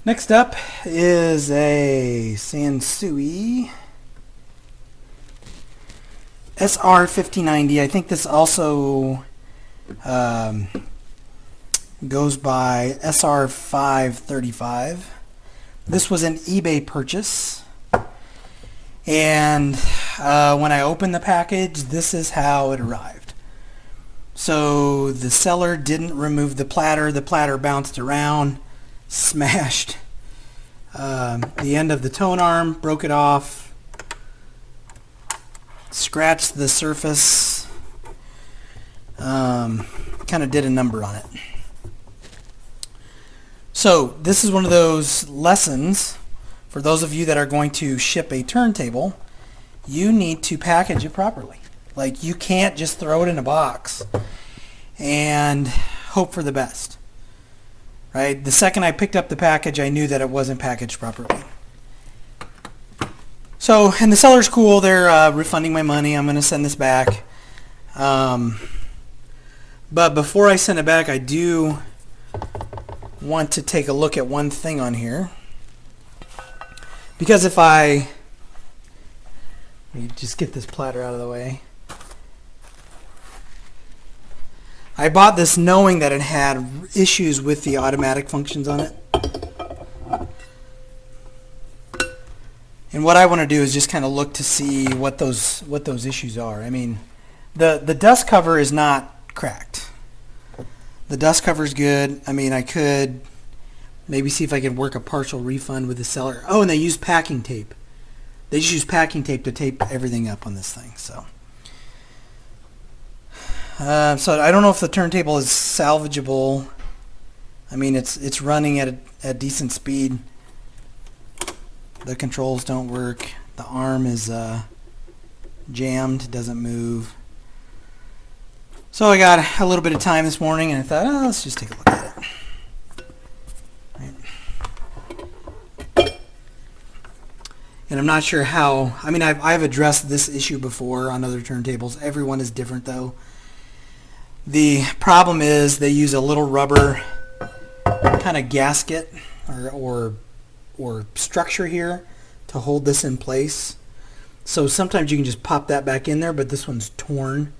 Next up is a Sansui SR5090. I think this also goes by SR535. This was an eBay purchase, and when I opened the package, this is how it arrived. So the seller didn't remove the platter. The platter bounced around, smashed the end of the Tonearm, broke it off, scratched the surface, kind of did a number on it. So this is one of those lessons for those of you that are going to ship a turntable. You need to package it properly. Like, you can't just throw it in a box and hope for the best. Right? The second I picked up the package, I knew that it wasn't packaged properly. So, and the seller's cool. They're refunding my money. I'm going to send this back. But before I send it back, I do want to take a look at one thing on here. Because if let me just get this platter out of the way. I bought this knowing that it had issues with the automatic functions on it. And what I want to do is just kind of look to see what those issues are. I mean, the dust cover is not cracked. The dust cover is good. I mean, I could maybe see if I could work a partial refund with the seller. Oh, and they use packing tape. They just use packing tape to tape everything up on this thing. So I don't know if the turntable is salvageable. I mean, it's running at a decent speed. The controls don't work. The arm is jammed, doesn't move. So I got a little bit of time this morning, and I thought, oh, let's just take a look at it. Right. And I'm not sure how. I mean, I've addressed this issue before on other turntables. Everyone is different, though. The problem is they use a little rubber kind of gasket or structure here to hold this in place. So sometimes you can just pop that back in there, but this one's torn,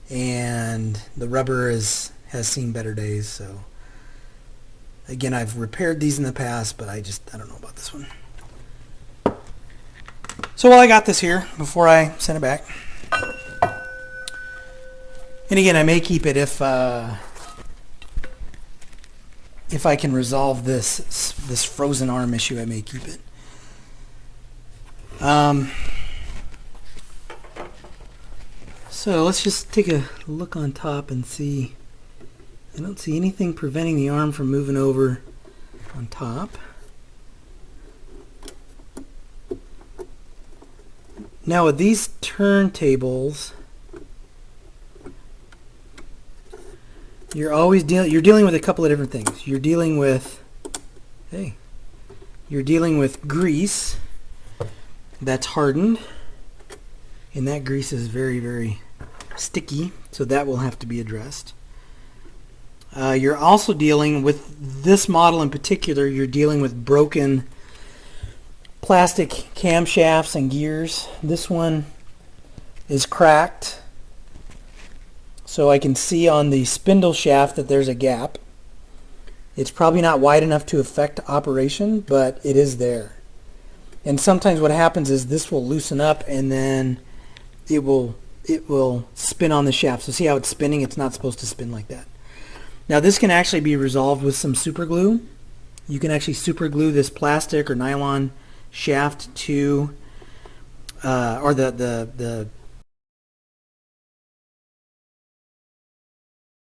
and the rubber has seen better days. So again, I've repaired these in the past, but I don't know about this one. So while I got this here, before I send it back, and again, I may keep it if I can resolve this frozen arm issue. I may keep it. So let's just take a look on top and see. I don't see anything preventing the arm from moving over on top. Now with these turntables, you're dealing with a couple of different things. You're dealing with grease that's hardened, and that grease is very, very sticky, so that will have to be addressed. You're also dealing with this model in particular. You're dealing with broken plastic camshafts and gears. This one is cracked. So I can see on the spindle shaft that there's a gap. It's probably not wide enough to affect operation, but it is there. And sometimes what happens is this will loosen up, and then it will spin on the shaft. So see how it's spinning? It's not supposed to spin like that. Now this can actually be resolved with some super glue. You can actually super glue this plastic or nylon shaft to or the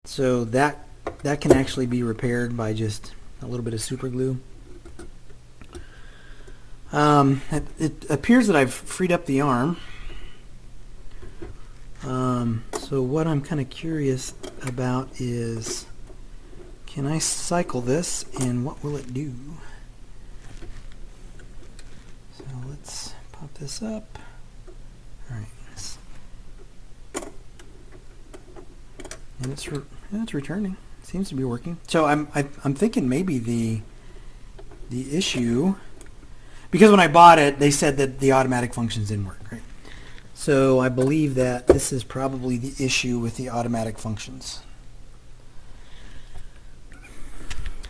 so that can actually be repaired by just a little bit of super glue. It appears that I've freed up the arm. So what I'm kind of curious about is, can I cycle this and what will it do? So let's pop this up. All right. And it's returning. Seems to be working. So I'm thinking maybe the issue, because when I bought it, they said that the automatic functions didn't work, right? So I believe that this is probably the issue with the automatic functions.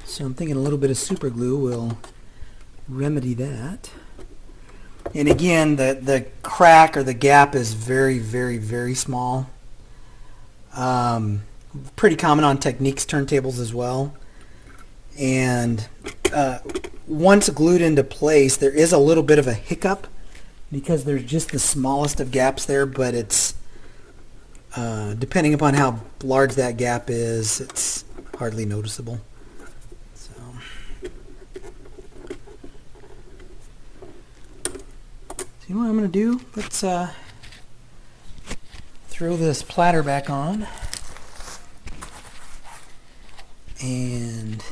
So I'm thinking a little bit of super glue will remedy that. And again, the crack or the gap is very, very, very small. Pretty common on Techniques turntables as well. And once glued into place, there is a little bit of a hiccup because there's just the smallest of gaps there, but it's depending upon how large that gap is, it's hardly noticeable. So you know what I'm going to do? Let's throw this platter back on and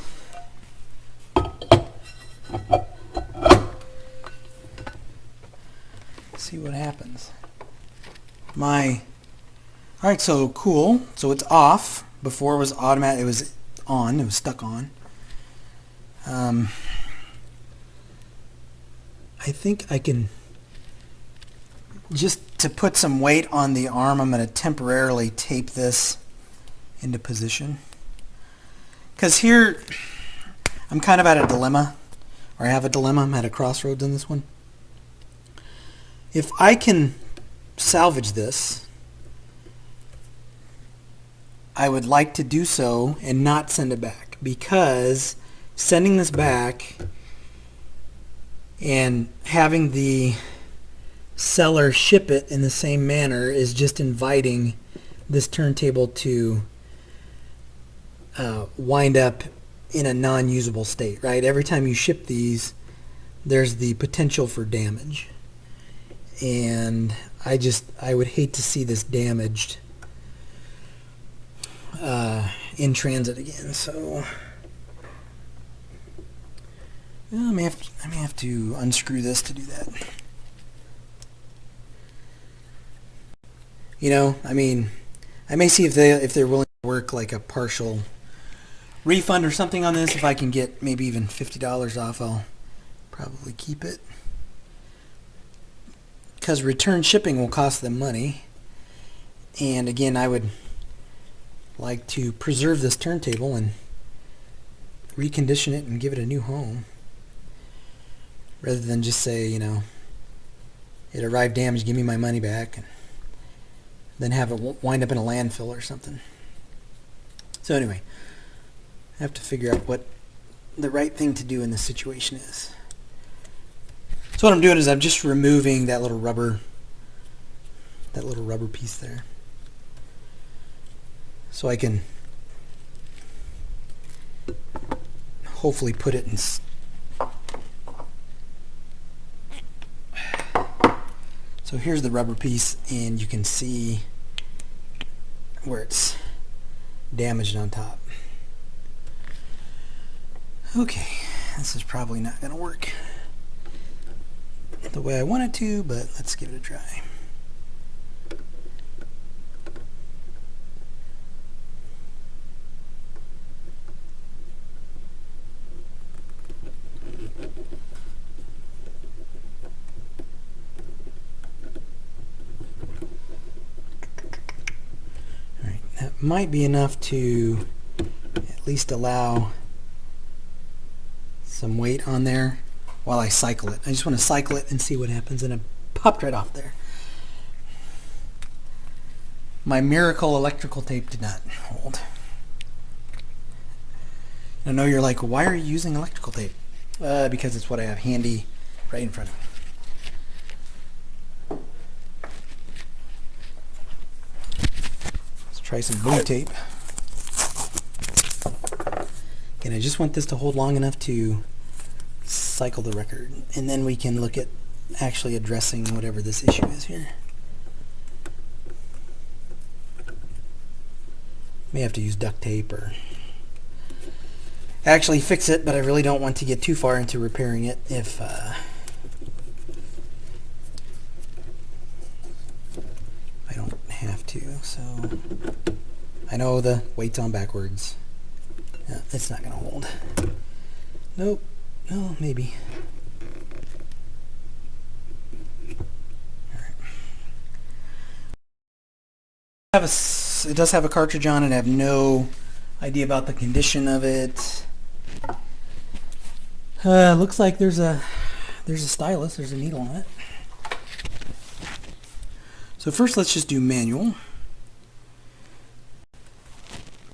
see what happens. Alright, so cool. So it's off. Before it was automatic. It was on. It was stuck on. I think I can, just to put some weight on the arm, I'm going to temporarily tape this into position. Because here, I'm kind of at a dilemma, or I have a dilemma. I'm at a crossroads on this one. If I can salvage this, I would like to do so and not send it back, because sending this back and having the seller ship it in the same manner is just inviting this turntable to wind up in a non-usable state, right? Every time you ship these, there's the potential for damage. And I would hate to see this damaged in transit again. So I may have to unscrew this to do that. You know, I mean, I may see if they're willing to work like a partial refund or something on this. If I can get maybe even $50 off, I'll probably keep it. Because return shipping will cost them money. And again, I would like to preserve this turntable and recondition it and give it a new home, rather than just say, you know, it arrived damaged, give me my money back, and then have it wind up in a landfill or something. So anyway, I have to figure out what the right thing to do in this situation is. So what I'm doing is I'm just removing that little rubber piece there, so I can hopefully put it in. So here's the rubber piece, and you can see where it's damaged on top. Okay, this is probably not going to work the way I want it to, but let's give it a try. Alright, that might be enough to at least allow some weight on there while I cycle it. I just want to cycle it and see what happens, and it popped right off there. My miracle electrical tape did not hold. I know you're like, why are you using electrical tape? Because it's what I have handy right in front of me. Let's try some blue tape. And I just want this to hold long enough to cycle the record, and then we can look at actually addressing whatever this issue is here. May have to use duct tape or actually fix it, but I really don't want to get too far into repairing it if I don't have to. So I know the weight's on backwards. No, it's not going to hold. Nope. No, maybe. All right. It does have a cartridge on it. I have no idea about the condition of it. Looks like there's a stylus. There's a needle on it. So first, let's just do manual.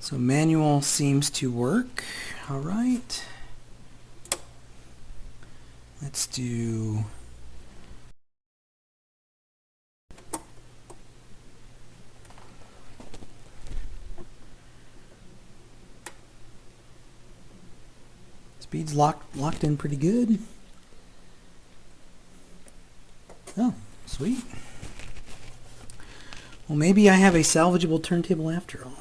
So manual seems to work. All right. Let's do speed's locked in pretty good. Oh, sweet. Well, maybe I have a salvageable turntable after all.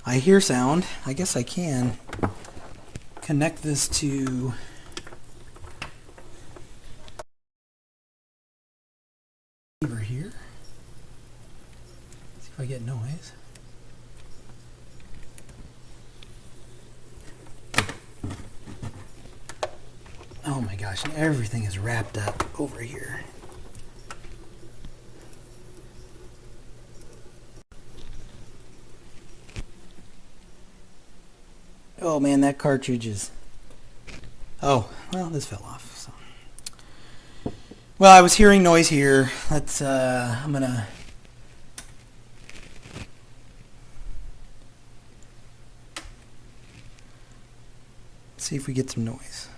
I hear sound. I guess I can connect this to over here. See if I get noise. Oh my gosh, and everything is wrapped up over here. Oh man, that cartridge is... Oh, well, this fell off. So. Well, I was hearing noise here. Let's, I'm gonna... see if we get some noise.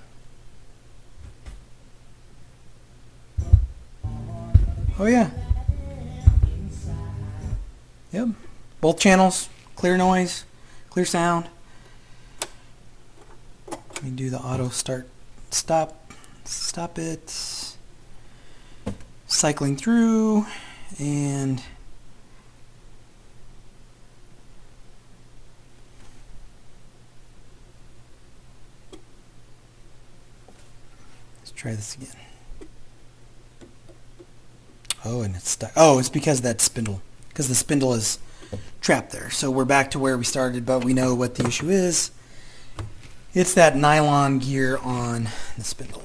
Oh yeah. Yep. Both channels, clear noise, clear sound. Let me do the auto start, stop it. Cycling through, and let's try this again. Oh, and it's stuck. Oh, it's because of that spindle. Because the spindle is trapped there. So we're back to where we started, but we know what the issue is. It's that nylon gear on the spindle.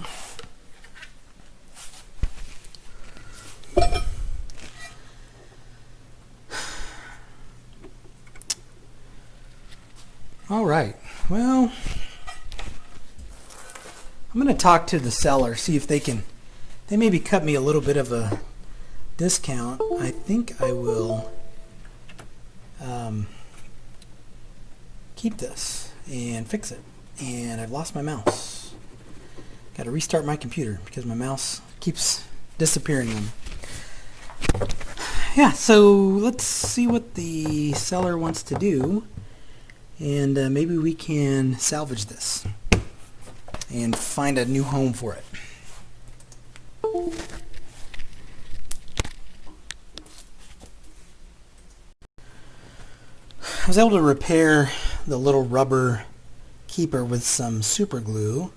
All right. Well, I'm going to talk to the seller, see if they maybe cut me a little bit of a discount. I think I will keep this and fix it. And I've lost my mouse. Got to restart my computer because my mouse keeps disappearing on me. Yeah, so let's see what the seller wants to do, and maybe we can salvage this and find a new home for it. I was able to repair the little rubber keeper with some super glue,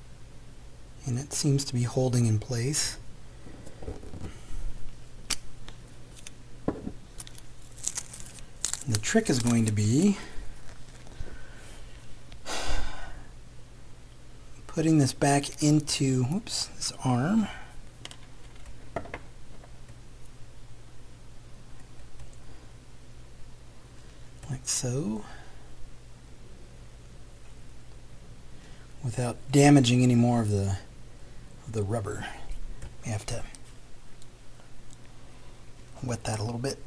and it seems to be holding in place. And the trick is going to be putting this back into, this arm. Like so. Without damaging any more of the rubber. You have to wet that a little bit.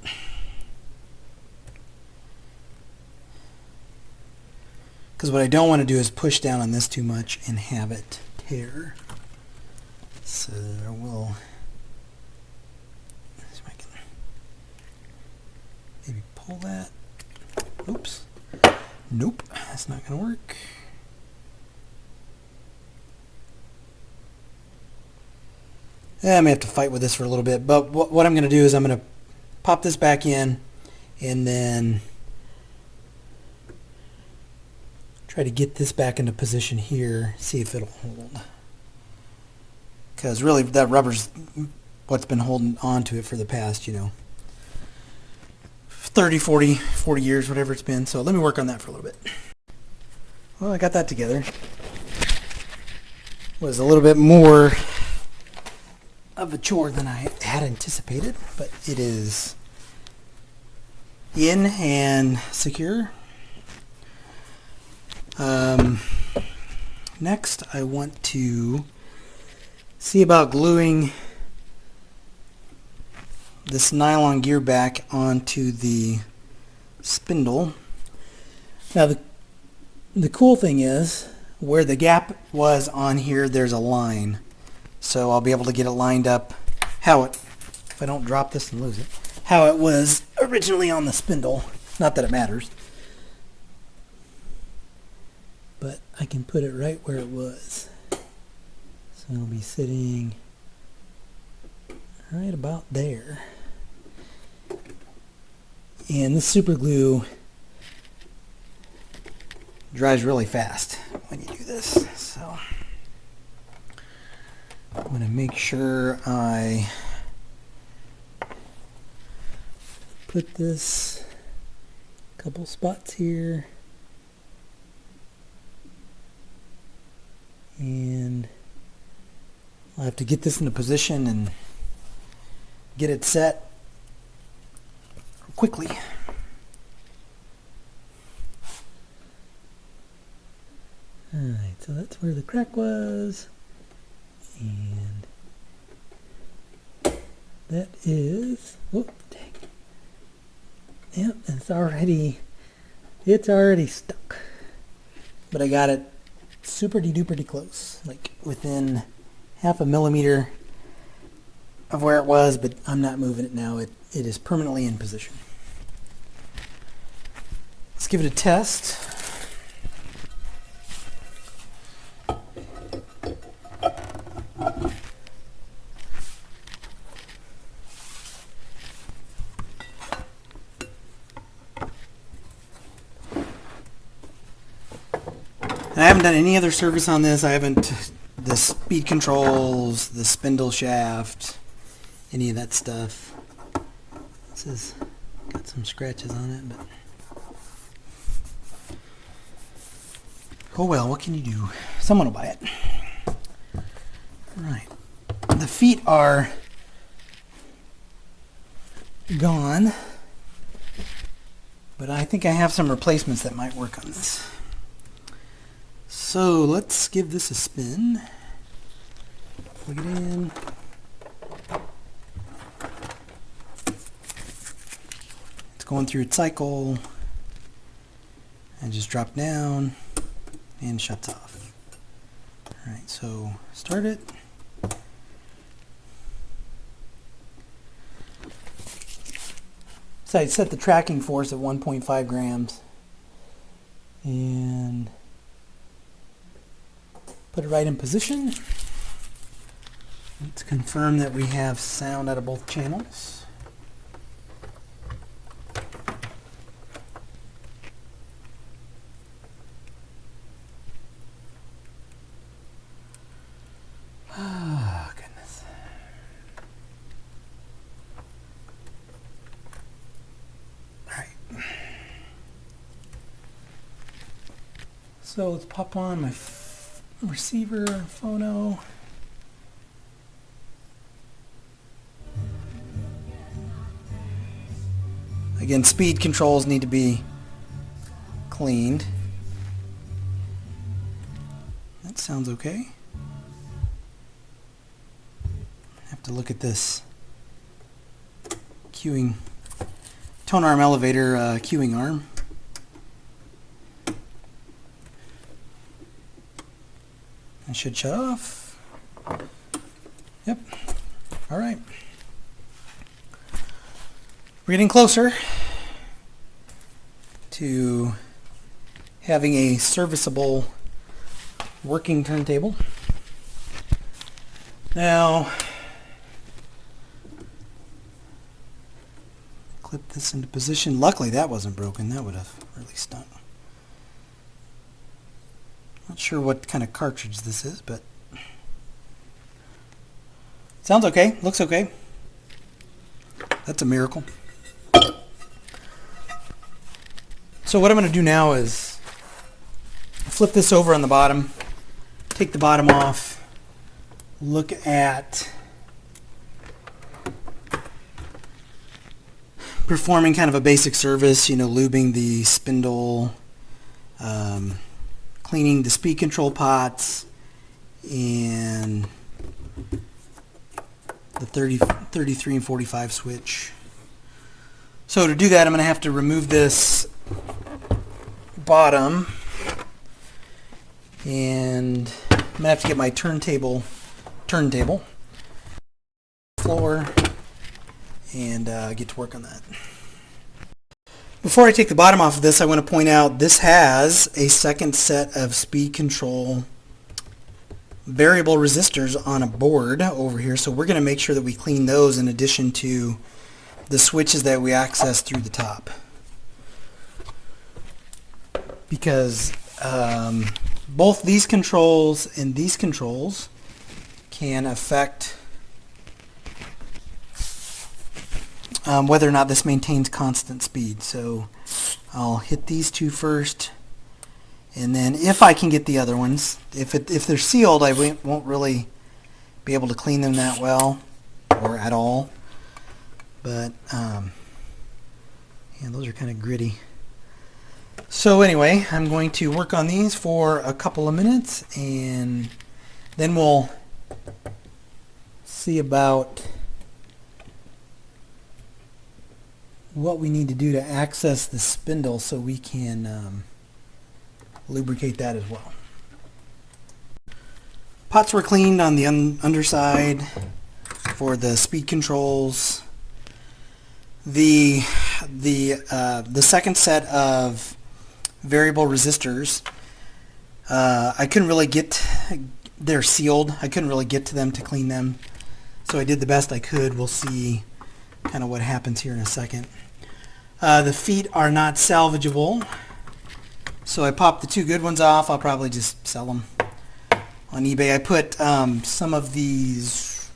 Because what I don't want to do is push down on this too much and have it tear. So we'll see if I can maybe pull that. Oops. Nope, that's not going to work. I may have to fight with this for a little bit, but what I'm going to do is I'm going to pop this back in and then try to get this back into position here, see if it'll hold. Because really that rubber's what's been holding on to it for the past, 30, 40 years, whatever it's been. So let me work on that for a little bit. Well, I got that together. Was a little bit more of a chore than I had anticipated, but it is in and secure. Next, I want to see about gluing this nylon gear back onto the spindle. Now, the cool thing is, where the gap was on here, there's a line. So I'll be able to get it lined up how it, if I don't drop this and lose it, how it was originally on the spindle. Not that it matters. But I can put it right where it was. So it'll be sitting right about there. And this super glue dries really fast when you do this. So I'm going to make sure I put this couple spots here. And I'll have to get this into position and get it set quickly. Alright, so that's where the crack was. And that is, whoop, dang. Yep, it's already stuck. But I got it super duper close, like within half a millimeter of where it was, but I'm not moving it now. It is permanently in position. Let's give it a test. And I haven't done any other service on this. I haven't, the speed controls, the spindle shaft, any of that stuff. This has got some scratches on it, but oh well, what can you do? Someone will buy it. Right. The feet are gone, but I think I have some replacements that might work on this. So let's give this a spin. Plug it in. It's going through its cycle. And just drop down and shuts off. Alright, so start it. So I set the tracking force at 1.5 grams. And put it right in position. Let's confirm that we have sound out of both channels. Oh, goodness. All right. So let's pop on my receiver, phono. Again, speed controls need to be cleaned. That sounds okay. I have to look at this queuing, Tonearm elevator queuing arm. I should shut off. Yep. All right. We're getting closer to having a serviceable working turntable. Now, clip this into position. Luckily that wasn't broken. That would have really stunk. Not sure what kind of cartridge this is, but sounds okay. Looks okay. That's a miracle. So what I'm going to do now is flip this over on the bottom, take the bottom off, look at performing kind of a basic service, lubing the spindle, cleaning the speed control pots, and the 33 and 45 switch. So to do that, I'm going to have to remove this bottom, and I'm going to have to get my turntable floor and get to work on that. Before I take the bottom off of this, I want to point out this has a second set of speed control variable resistors on a board over here, so we're going to make sure that we clean those in addition to the switches that we access through the top, because both these controls and these controls can affect whether or not this maintains constant speed. So I'll hit these two first, and then if I can get the other ones, if they're sealed, I won't really be able to clean them that well or at all. But yeah, those are kind of gritty. So anyway, I'm going to work on these for a couple of minutes, and then we'll see about what we need to do to access the spindle so we can lubricate that as well. Pots were cleaned on the underside for the speed controls. The second set of variable resistors, I couldn't really get, they're sealed. I couldn't really get to them to clean them, so I did the best I could. We'll see kind of what happens here in a second. The feet are not salvageable, so I popped the two good ones off. I'll probably just sell them on eBay. I put some of these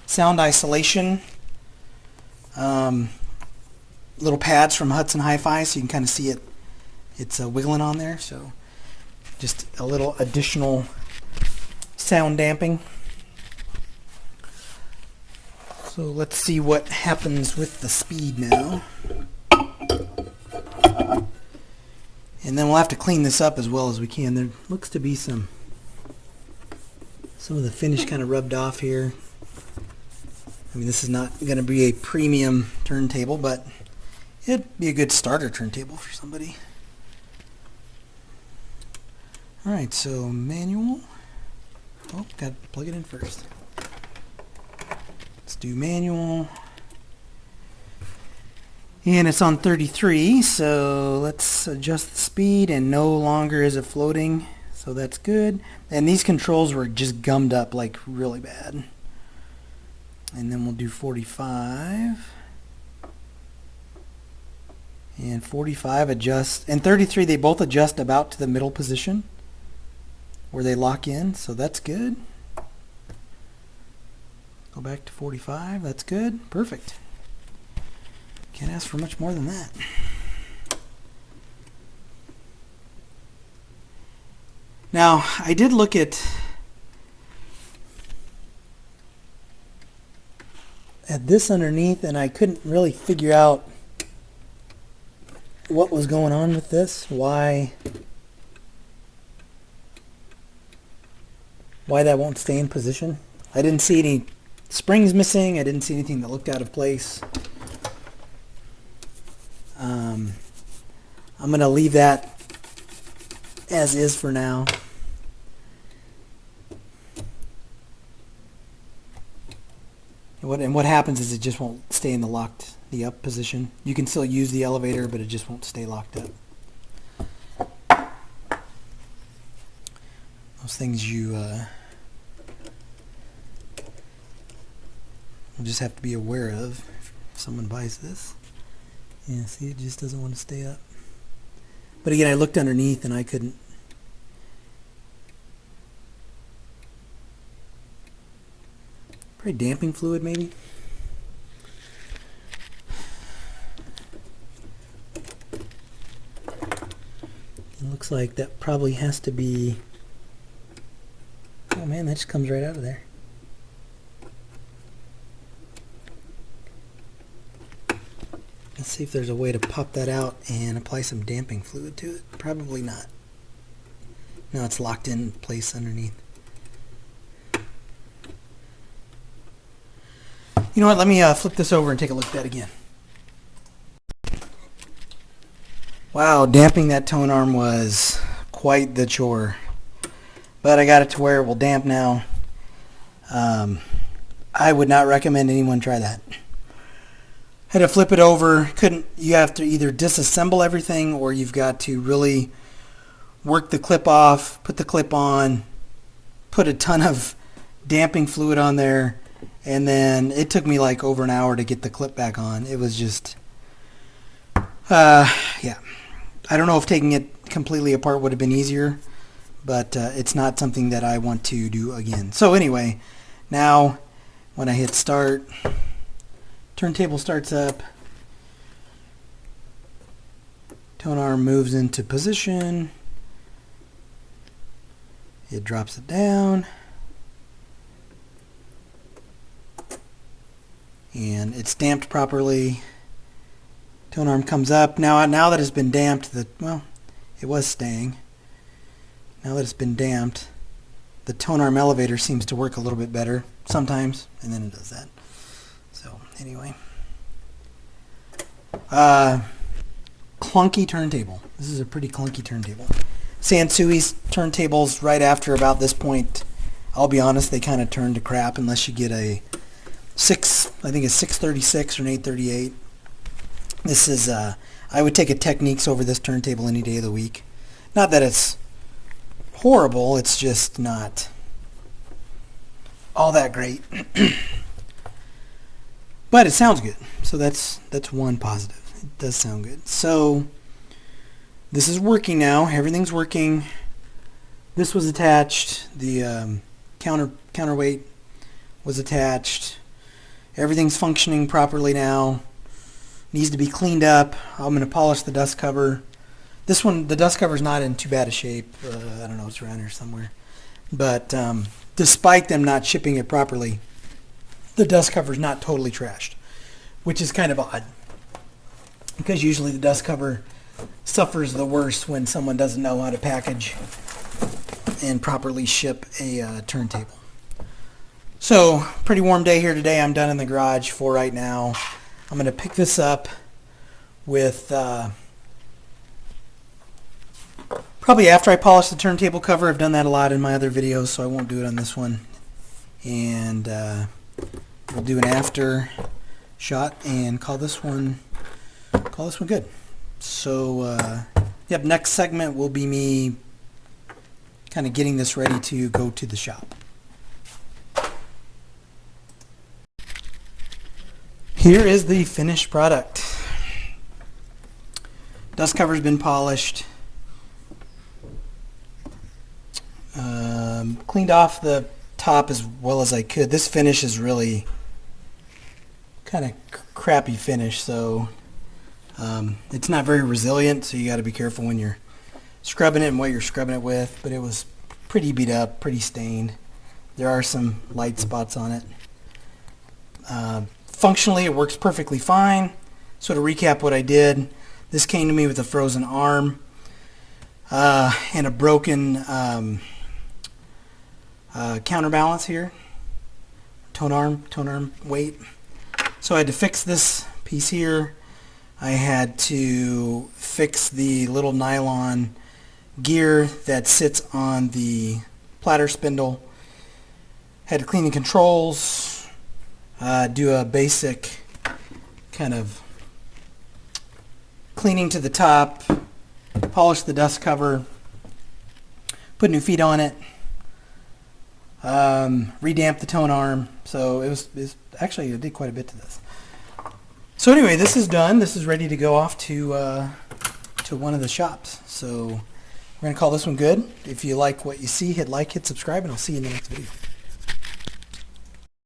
sound isolation little pads from Hudson Hi-Fi, so you can kind of see it. It's wiggling on there, so just a little additional sound damping. So let's see what happens with the speed now. And then we'll have to clean this up as well as we can. There looks to be some of the finish kind of rubbed off here. I mean, this is not going to be a premium turntable, but it'd be a good starter turntable for somebody. Alright, so manual. Oh, got to plug it in first. Let's do manual. And it's on 33, so let's adjust the speed, and no longer is it floating, so that's good. And these controls were just gummed up like really bad. And then we'll do 45. And 45 adjust, and 33 they both adjust about to the middle position where they lock in, so that's good. Go back to 45, that's good, perfect. Can't ask for much more than that. Now, I did look at this underneath, and I couldn't really figure out what was going on with this, why that won't stay in position. I didn't see any springs missing. I didn't see anything that looked out of place. I'm going to leave that as is for now. And what happens is it just won't stay in the up position. You can still use the elevator, but it just won't stay locked up. Those things you will just have to be aware of if someone buys this. Yeah, see, it just doesn't want to stay up. But again, I looked underneath and I couldn't. Probably damping fluid, maybe. It looks looks like that probably has to be... Oh man, that just comes right out of there. Let's see if there's a way to pop that out and apply some damping fluid to it. Probably not. No, it's locked in place underneath. You know what, let me flip this over and take a look at that again. Wow, damping that Tonearm was quite the chore. But I got it to where it will damp now. I would not recommend anyone try that. Had to flip it over. You have to either disassemble everything, or you've got to really work the clip off, put the clip on, put a ton of damping fluid on there, and then it took me like over an hour to get the clip back on. It was just, yeah. I don't know if taking it completely apart would have been easier, but it's not something that I want to do again. So anyway, now when I hit start, turntable starts up, Tonearm moves into position, it drops it down, and it's damped properly. Tonearm comes up. Now that it's been damped, well, it was staying. Now that it's been damped, the Tonearm elevator seems to work a little bit better sometimes, and then it does that. So anyway, clunky turntable. This is a pretty clunky turntable. Sansui's turntables right after about this point, I'll be honest, they kind of turn to crap unless you get a I think a 636 or an 838. This is, I would take a Techniques over this turntable any day of the week. Not that it's horrible, it's just not all that great. But it sounds good, so that's one positive. It does sound good. So this is working now. Everything's working. This was attached. The counterweight was attached. Everything's functioning properly now. Needs to be cleaned up. I'm going to polish the dust cover. This one, the dust cover's not in too bad a shape. I don't know, it's around here somewhere. But despite them not shipping it properly, the dust cover's not totally trashed, which is kind of odd, because usually the dust cover suffers the worst when someone doesn't know how to package and properly ship a turntable. So, pretty warm day here today. I'm done in the garage for right now. I'm going to pick this up with probably after I polish the turntable cover. I've done that a lot in my other videos, so I won't do it on this one. And we'll do an after shot and call this one good. So, yep, next segment will be me kind of getting this ready to go to the shop. Here is the finished product. Dust cover's been polished. Cleaned off the top as well as I could. This finish is really kind of crappy finish, so it's not very resilient, so you got to be careful when you're scrubbing it and what you're scrubbing it with. But it was pretty beat up, pretty stained. There are some light spots on it. Functionally, it works perfectly fine. So to recap what I did, this came to me with a frozen arm and a broken counterbalance here, Tonearm weight. So I had to fix this piece here. I had to fix the little nylon gear that sits on the platter spindle. Had to clean the controls. Do a basic kind of cleaning to the top, polish the dust cover, put new feet on it, redamp the Tonearm. So it was actually, I did quite a bit to this. So anyway, this is done. This is ready to go off to one of the shops. So we're going to call this one good. If you like what you see, hit like, hit subscribe, and I'll see you in the next video.